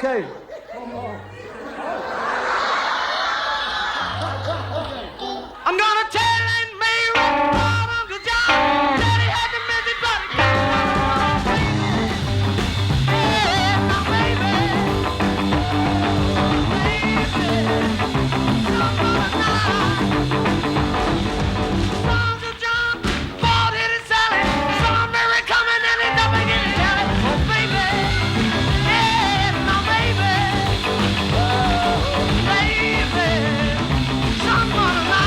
Okay. I'm gonna tell Aunt Mary about Uncle John. Daddy had the busy body. Hey, my baby. Uncle John bought it and Sally. Saw Mary coming and it's up again and yelling. Oh, baby. Yeah, my baby. Oh, baby. Someone of my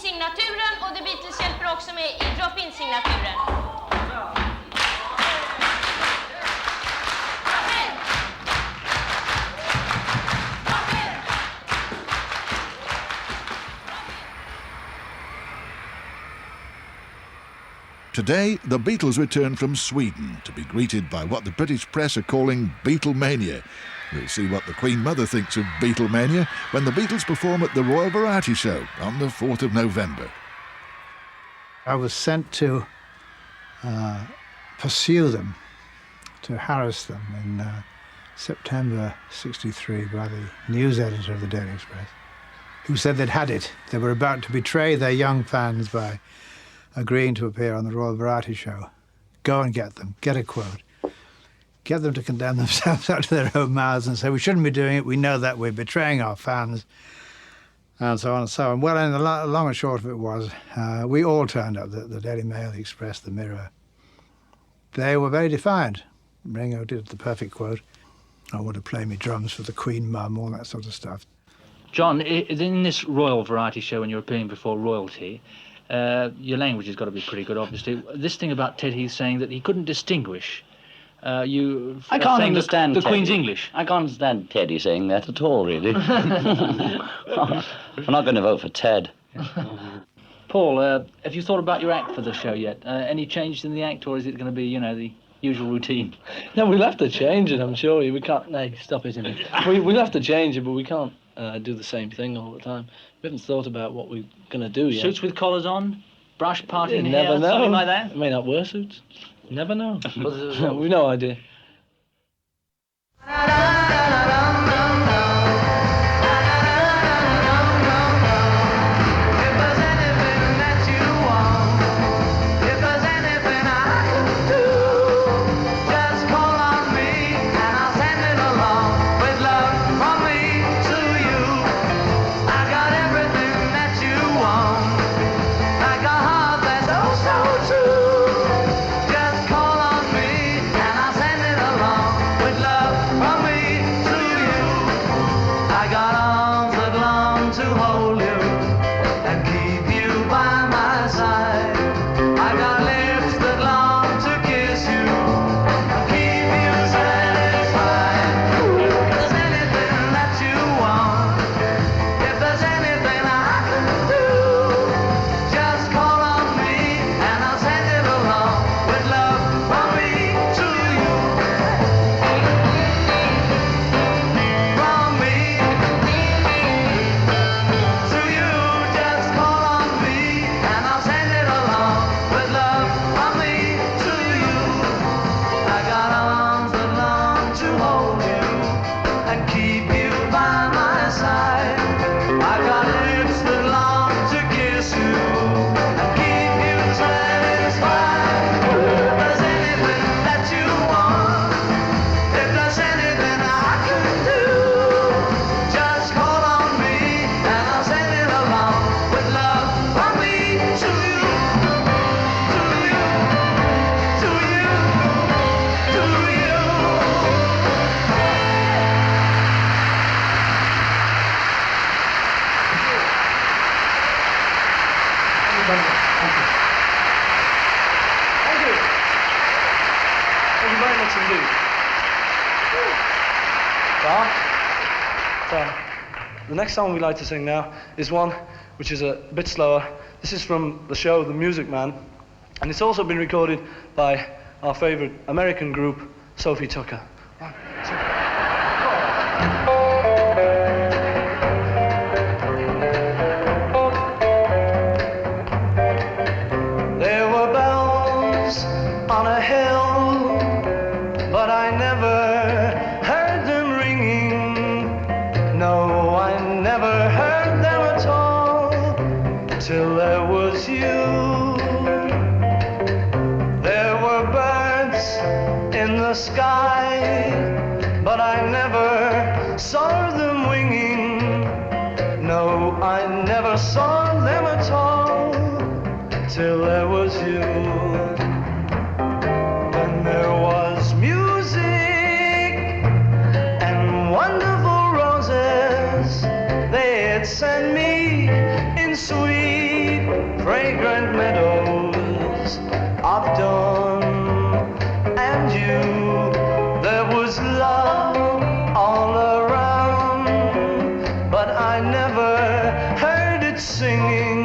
signaturen och The Beatles hjälper också med i drop-in-signaturen. Today, the Beatles return from Sweden to be greeted by what the British press are calling Beatlemania. We'll see what the Queen Mother thinks of Beatlemania when the Beatles perform at the Royal Variety Show on the 4th of November. I was sent to pursue them, to harass them in September '63 by the news editor of the Daily Express, who said they'd had it. They were about to betray their young fans by agreeing to appear on the Royal Variety Show. Go and get them, get a quote. Get them to condemn themselves out of their own mouths and say, we shouldn't be doing it, we know that, we're betraying our fans, and so on and so on. Well, and the long and short of it was, we all turned up, the Daily Mail, the Express, the Mirror. They were very defiant. Ringo did the perfect quote, I want to play me drums for the Queen Mum, all that sort of stuff. John, in this Royal Variety Show, when you're appearing before royalty, your language has got to be pretty good, obviously. This thing about Ted Heath saying that he couldn't distinguish. I can't understand the Teddy. Queen's English. I can't understand Teddy saying that at all, really. I'm not going to vote for Ted. Paul, have you thought about your act for the show yet? Any changes in the act, or is it going to be, you know, the usual routine? No, we'll have to change it, I'm sure. We can't... No, stop it. We'll have to change it, but we can't do the same thing all the time. We haven't thought about what we're going to do yet. Suits with collars on? Brush parting You hair? never know. Something like that? I may not wear suits. You never know. We've no idea. Just call on me and I'll send Thank you. Thank you very much indeed. So, the next song we like to sing now is one which is a bit slower. This is from the show The Music Man, and it's also been recorded by our favorite American group, Sophie Tucker. One, two. There were bells on a hill, but I never heard them ringing. No, I never heard them at all till there was you. There were birds in the sky, but I never saw them winging. No, I never saw them at all till there was you. When there was music and wonderful roses, they'd send me in sweet, fragrant meadows of dawn. And you, there was love all around, but I never heard it singing.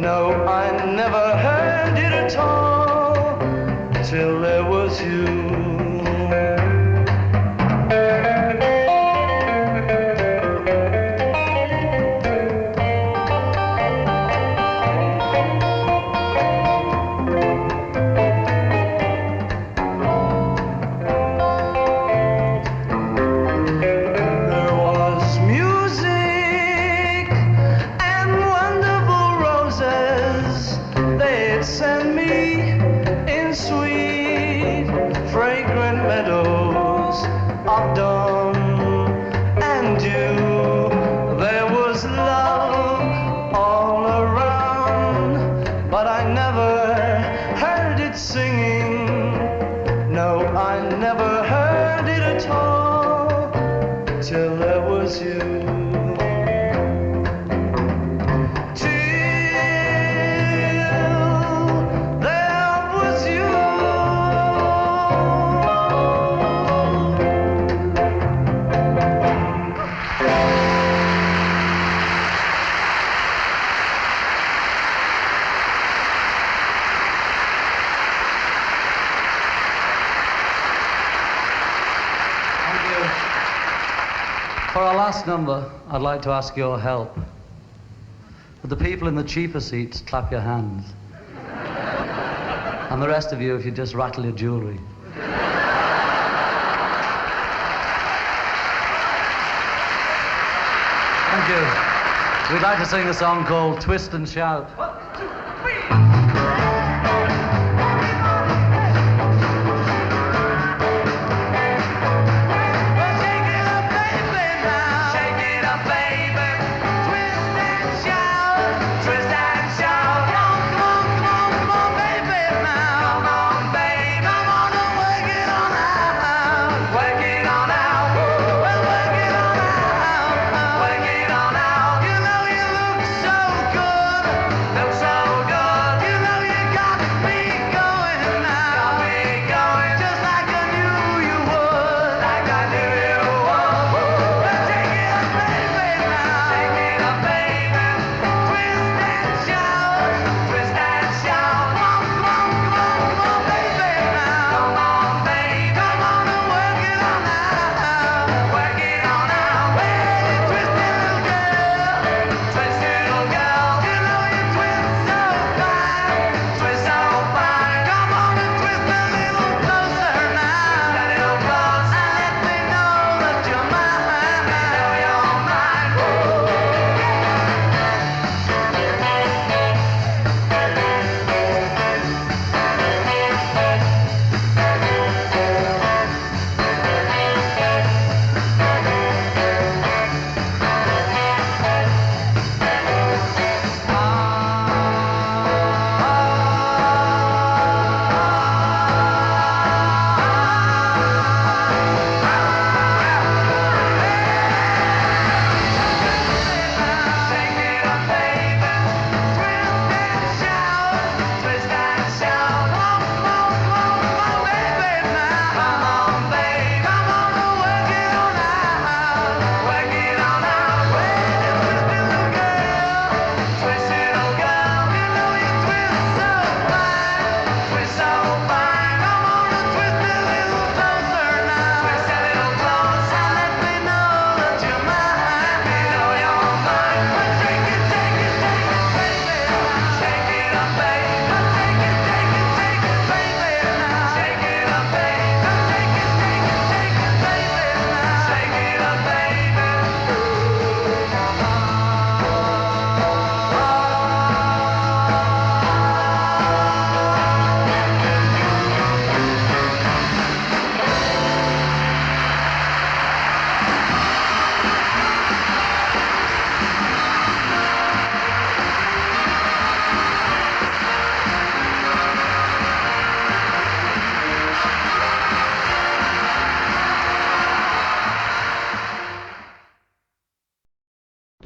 No, I never heard it at all till there was you. There was music and wonderful roses. They'd send me in sweet, fragrant meadows of dawn. And you, there was love all around, but I never heard it singing. No, I never heard it at all till there was you. Till there was you. Thank you. For our last number, I'd like to ask your help. Would the people in the cheaper seats clap your hands? And the rest of you, if you just rattle your jewelry. Thank you. We'd like to sing a song called Twist and Shout. So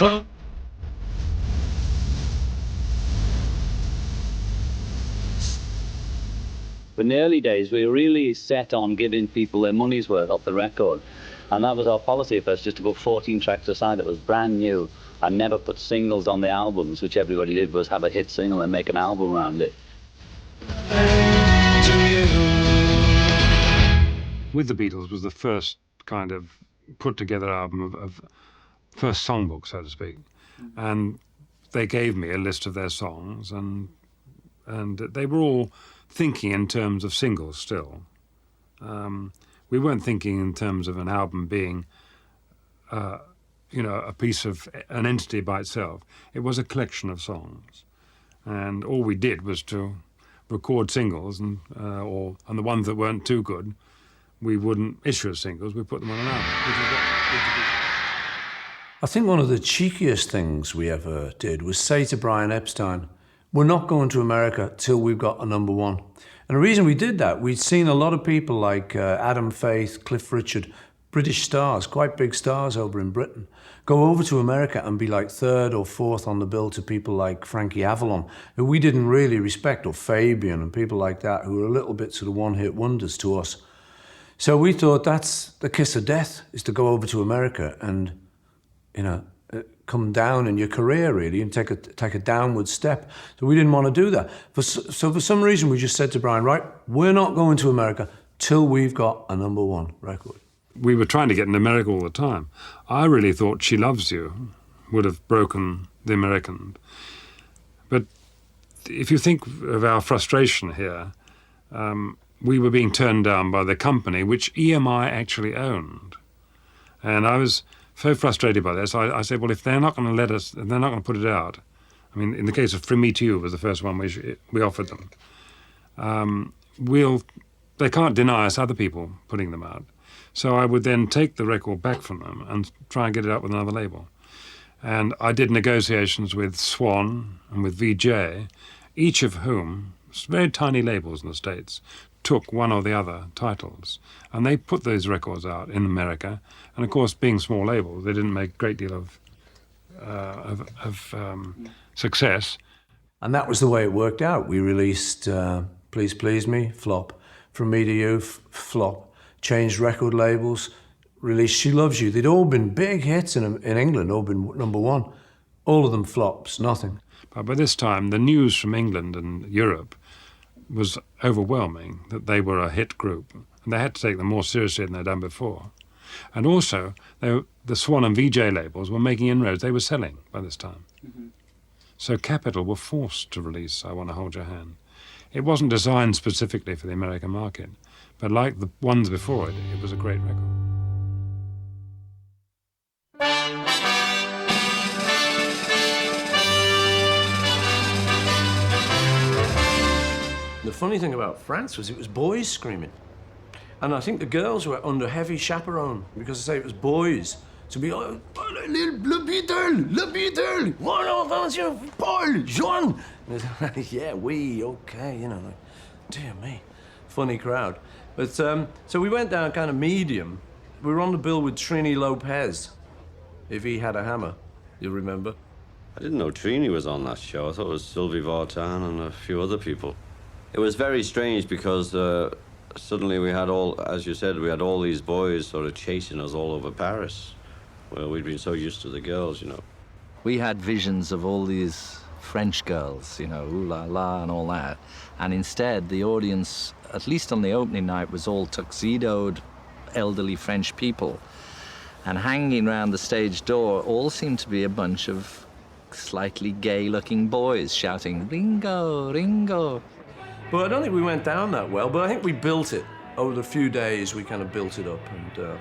In the early days, we were really set on giving people their money's worth off the record. And that was our policy at first, just to put 14 tracks aside that was brand new and never put singles on the albums, which everybody did was have a hit single and make an album around it. With the Beatles was the first kind of put-together album of first songbook, so to speak. And they gave me a list of their songs, and they were all thinking in terms of singles still. We weren't thinking in terms of an album being, you know, a piece of an entity by itself. It was a collection of songs, and all we did was to record singles, and the ones that weren't too good, we wouldn't issue as singles. We put them on an album. I think one of the cheekiest things we ever did was say to Brian Epstein, "We're not going to America till we've got a #1." And the reason we did that, we'd seen a lot of people like Adam Faith, Cliff Richard, British stars, quite big stars over in Britain, go over to America and be like 3rd or 4th on the bill to people like Frankie Avalon, who we didn't really respect, or Fabian and people like that, who were a little bit sort of one-hit wonders to us. So we thought that's the kiss of death, is to go over to America and, you know, come down in your career, really, and take a downward step. So we didn't want to do that. So for some reason, we just said to Brian, right, we're not going to America till we've got a #1 record. We were trying to get in America all the time. I really thought She Loves You would have broken the American. But if you think of our frustration here, we were being turned down by the company which EMI actually owned. And I was so frustrated by this, I said, well, if they're not going to let us, if they're not going to put it out, I mean, in the case of From Me to You was the first one we offered them, they can't deny us other people putting them out. So I would then take the record back from them and try and get it out with another label. And I did negotiations with Swan and with VJ, each of whom, very tiny labels in the States, took one or the other titles, and they put those records out in America. And of course, being small labels, they didn't make a great deal of success. And that was the way it worked out. We released Please Please Me, flop. From Me to You, flop. Changed record labels, released She Loves You. They'd all been big hits in England, all been #1. All of them flops, nothing. But by this time, the news from England and Europe was overwhelming that they were a hit group, and they had to take them more seriously than they'd done before. And also, the Swan and VJ labels were making inroads. They were selling by this time. Mm-hmm. So Capitol were forced to release I Want to Hold Your Hand. It wasn't designed specifically for the American market, but like the ones before it, it was a great record. The funny thing about France was it was boys screaming. And I think the girls were under heavy chaperone because I say it was boys. To be like, Le Beatle, one of us, Paul, Jean. Yeah, okay, you know, like, dear me, funny crowd. But so we went down kind of medium. We were on the bill with Trini Lopez, If He Had a Hammer, you'll remember. I didn't know Trini was on that show. I thought it was Sylvie Vartan and a few other people. It was very strange because suddenly we had as you said, we had all these boys sort of chasing us all over Paris. Well, we'd been so used to the girls, you know. We had visions of all these French girls, you know, ooh la la and all that. And instead, the audience, at least on the opening night, was all tuxedoed, elderly French people. And hanging around the stage door all seemed to be a bunch of slightly gay-looking boys shouting, Ringo, Ringo. But I don't think we went down that well, but I think we built it. Over the few days, we kind of built it up, and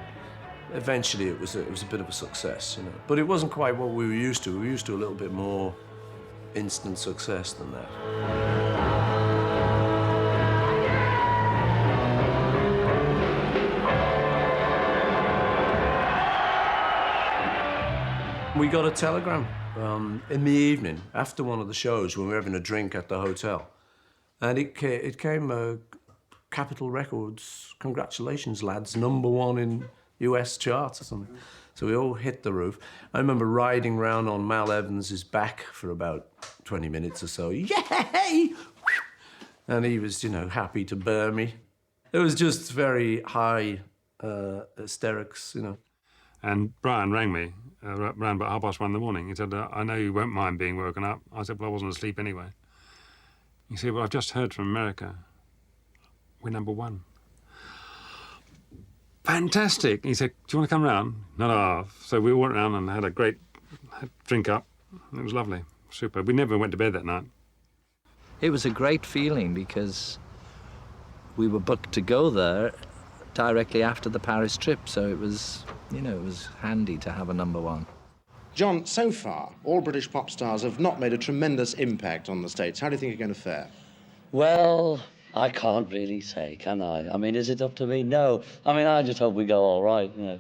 eventually it was a bit of a success, you know. But it wasn't quite what we were used to. We were used to a little bit more instant success than that. We got a telegram in the evening, after one of the shows, when we were having a drink at the hotel. And it came, Capitol Records, congratulations, lads, #1 in US charts or something. So we all hit the roof. I remember riding round on Mal Evans's back for about 20 minutes or so. Yay! And he was, you know, happy to bear me. It was just very high hysterics, you know. And Brian rang me around about 1:30 in the morning. He said, I know you won't mind being woken up. I said, well, I wasn't asleep anyway. He said, well, I've just heard from America. We're #1. Fantastic. He said, do you want to come round? No. So we went round and had a great drink up. It was lovely, super. We never went to bed that night. It was a great feeling because we were booked to go there directly after the Paris trip, so it was, you know, it was handy to have a #1. John, so far, all British pop stars have not made a tremendous impact on the States. How do you think you're going to fare? Well, I can't really say, can I? I mean, is it up to me? No. I mean, I just hope we go all right, you know.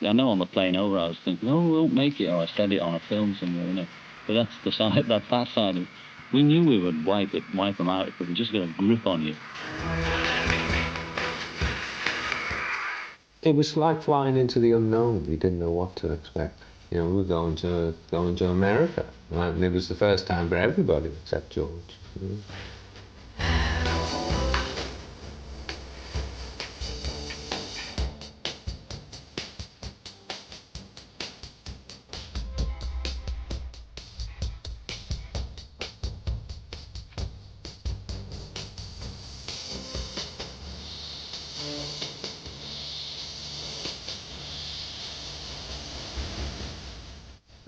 I know on the plane over, I was thinking, oh, we won't make it, or I said it on a film somewhere, you know. But that's the side, that side of it. We knew we would wipe them out if we could just get a grip on you. It was like flying into the unknown. We didn't know what to expect. You know, we were going to America, and it was the first time for everybody except George. You know?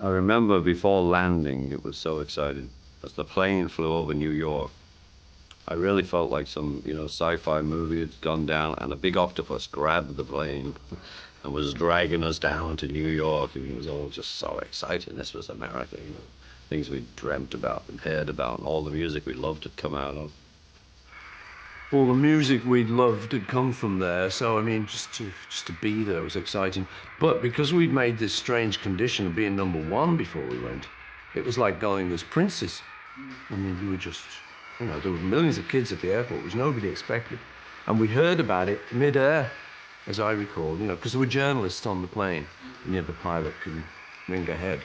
I remember before landing, it was so exciting. As the plane flew over New York, I really felt like some, you know, sci-fi movie had gone down and a big octopus grabbed the plane and was dragging us down to New York. And it was all just so exciting. This was America, you know, things we dreamt about and heard about, and all the music we loved had come out of. All the music we'd loved had come from there, so I mean, just to be there was exciting. But because we'd made this strange condition of being #1 before we went, it was like going as princes. I mean, we were just, you know, there were millions of kids at the airport, which nobody expected. And we heard about it mid-air, as I recall, you know, because there were journalists on the plane, and the pilot could ring ahead.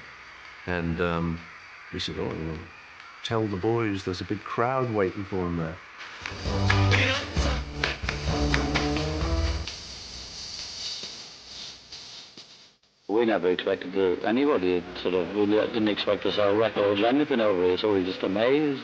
And we said, oh, you know, tell the boys there's a big crowd waiting for them there. We never expected anybody, we didn't expect to sell records or anything over here, so we were just amazed.